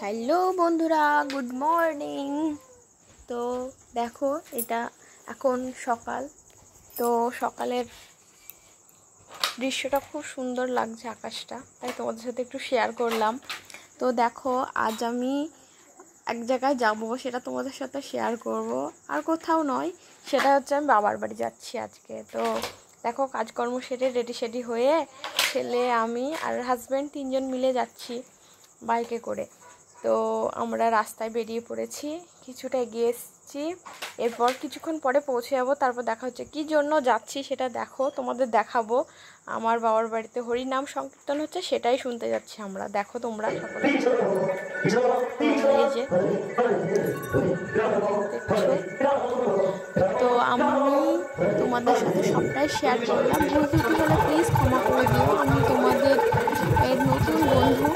Hello বন্ধুরা, good morning. তো দেখো, এটা এখন সকাল। তো সকালের দৃশ্যটা খুব সুন্দর লাগছে, আকাশটা, তাই তোমাদের সাথে একটু শেয়ার করলাম। তো দেখো, আজ আমি এক জায়গায় যাব, সেটা তোমাদের সাথে শেয়ার করব। আর কোথাও নয়, সেটা হচ্ছে আমি বাবার বাড়ি যাচ্ছি আজকে। তো দেখো, কাজকর্ম সেরে রেডি হয়ে ছেলে, আমি আর হাজব্যান্ড তিনজন মিলে যাচ্ছি বাইকে করে। তো আমরা রাস্তায় বেরিয়ে পড়েছি, কিছুটা এগিয়ে এসেছি, এরপর কিছুক্ষণ পরে পৌঁছে যাবো। তারপর দেখা হচ্ছে কী জন্য যাচ্ছি সেটা দেখো, তোমাদের দেখাবো। আমার বাবার বাড়িতে হরিনাম সংকীর্তন হচ্ছে, সেটাই শুনতে যাচ্ছি আমরা। দেখো তোমরা সকলে, এই যে দেখছো। তো আমি তোমাদের সাথে সবটাই শেয়ার করলাম। ভুল ত্রুটি হলে প্লিজ ক্ষমা করে দিও। আমি তোমাদের নতুন বন্ধু,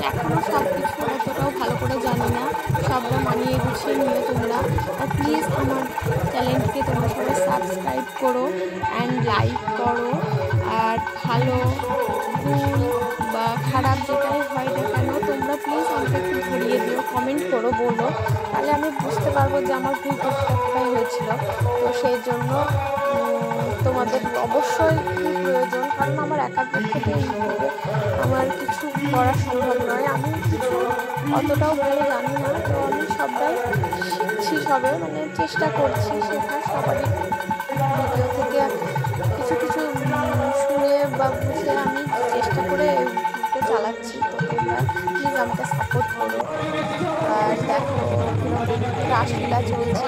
এখনও সব কিছু অতটাও ভালো করে জানি না, সবটা মানিয়ে গুছিয়ে নিয়ে তোমরা। আর প্লিজ আমার চ্যানেলটিকে তোমরা সবাই সাবস্ক্রাইব করো অ্যান্ড লাইক করো। আর ভালো ভুল বা খারাপ যেটাই হয় না কেন, তোমরা প্লিজ আমাকে একটু ধরিয়ে দিও, কমেন্ট করো, বলো, তাহলে আমি বুঝতে পারবো যে আমার ভুল কোথায় হয়েছিল। তো সেই জন্য তোমাদের অবশ্যই খুব প্রয়োজন, কারণ আমার একার পক্ষে এইভাবে আমার কিছু করা সম্ভব নয়। আমি কিছু অতটাও ভালো জানি না, তো আমি সবটাই শিখছি, সবে মানে চেষ্টা করছি শেখার। সবারই ভিডিও থেকে কিছু কিছু শুনে বা বুঝে আমি চেষ্টা করে চালাচ্ছি। তো তোমরা প্লিজ আমাকে সাপোর্ট করো। আর দেখো, রাসলীলা চলছে,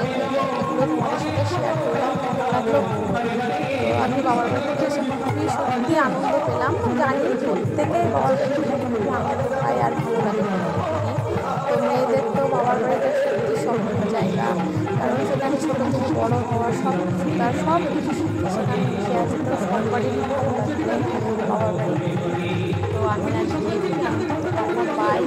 এগুলো তোমাদের সাথে শেয়ার করলাম। কেমন লাগলো? তো আমি বাবার বাড়িতে এসে খুবই সত্যি আনন্দ পেলাম। জানি প্রত্যেকেই বাবার বাড়িতে খুবই আনন্দ পায় আর ভালো লাগে। তো মেয়েদের তো বাবার বাড়িতে সত্যি স্বপ্নের জায়গা, কারণ সেখানে ছোটো থেকে বড়ো হওয়া, সব কিছু তার সব কিছু শিখতে সেখানে মিশে আছে। তো সবারই ভালো লাগবে বাবার বাড়ি। তো আমি আজকে বাই।